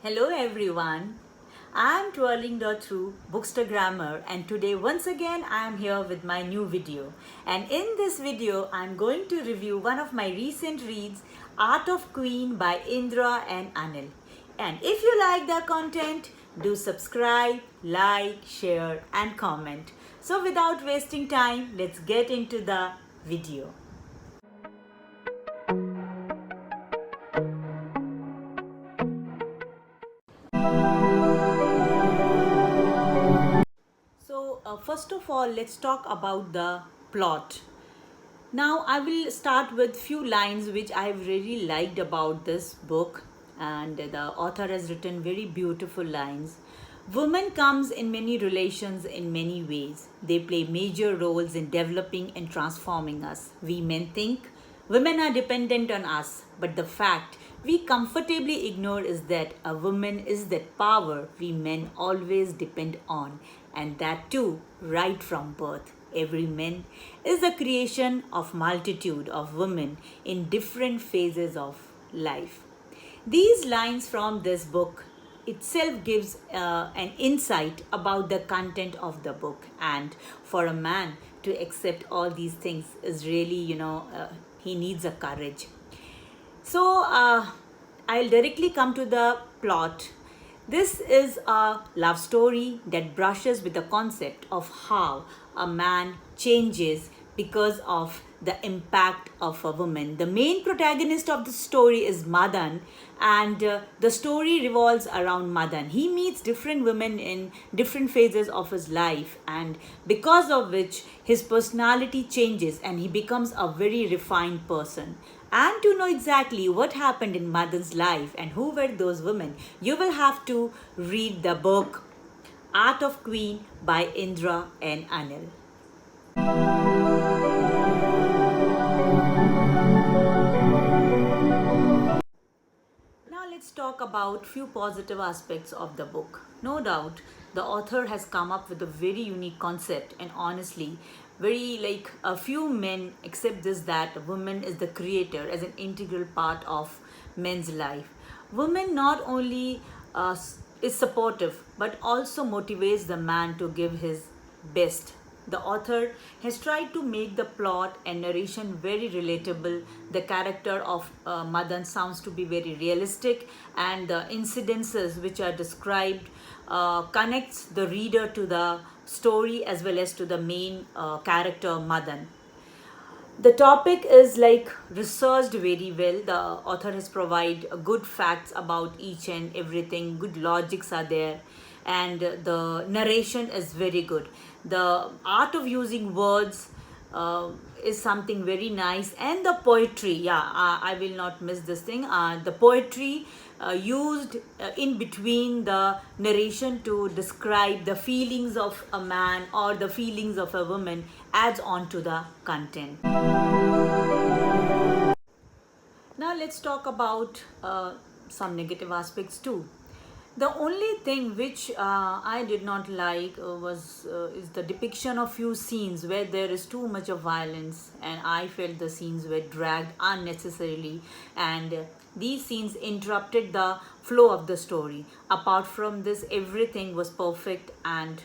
Hello everyone, I am twirling through Bookstagrammar, and today once again I am here with my new video. And in this video I am going to review one of my recent reads, Art of Queen by Indra and Anil. And if you like the content, do subscribe, like, share and comment. So without wasting time, let's get into the video. First of all, let's talk about the plot. Now, I will start with few lines which I really liked about this book, and the author has written very beautiful lines. Women comes in many relations in many ways. They play major roles in developing and transforming us. We men think women are dependent on us, but the fact we comfortably ignore is that a woman is that power we men always depend on, and that too right from birth. Every man is the creation of multitude of women in different phases of life. These lines from this book itself gives an insight about the content of the book, and for a man to accept all these things is really, he needs a courage. So I'll directly come to the plot. This is a love story that brushes with the concept of how a man changes because of the impact of a woman. The main protagonist of the story is Madan, and the story revolves around Madan. He meets different women in different phases of his life, and because of which his personality changes and he becomes a very refined person. And to know exactly what happened in Madan's life and who were those women, you will have to read the book Art of Queen by Indra and Anil. Now let's talk about few positive aspects of the book. No doubt the author has come up with a very unique concept, and honestly very like a few men accept this, that a woman is the creator as an integral part of men's life. Woman not only is supportive but also motivates the man to give his best. The author has tried to make the plot and narration very relatable. The character of Madan sounds to be very realistic, and the incidences which are described connects the reader to the story as well as to the main character Madan. The topic is like researched very well. The author has provided good facts about each and everything. Good logics are there, and the narration is very good. The art of using words is something very nice, and the poetry, I will not miss this thing. The poetry used in between the narration to describe the feelings of a man or the feelings of a woman adds on to the content. Now let's talk about some negative aspects too. The only thing which I did not like is the depiction of few scenes where there is too much of violence, and I felt the scenes were dragged unnecessarily, and these scenes interrupted the flow of the story. Apart from this, everything was perfect and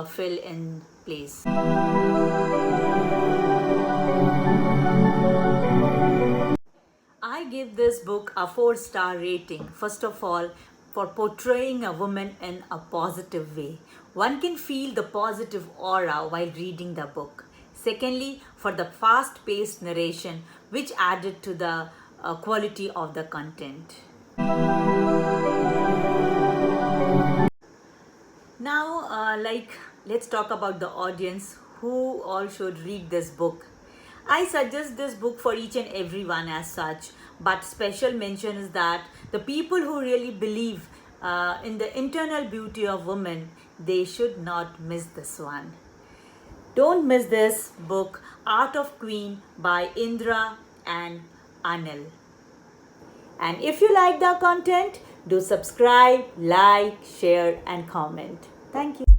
fell in place. I give this book a 4-star rating. First of all, for portraying a woman in a positive way. One can feel the positive aura while reading the book. Secondly, for the fast-paced narration which added to the quality of the content. Now, let's talk about the audience who all should read this book. I suggest this book for each and everyone as such, but special mention is that the people who really believe in the internal beauty of women, they should not miss this one. Don't miss this book, Art of Queen by Indra and Anil. And if you like the content, do subscribe, like, share and comment. Thank you.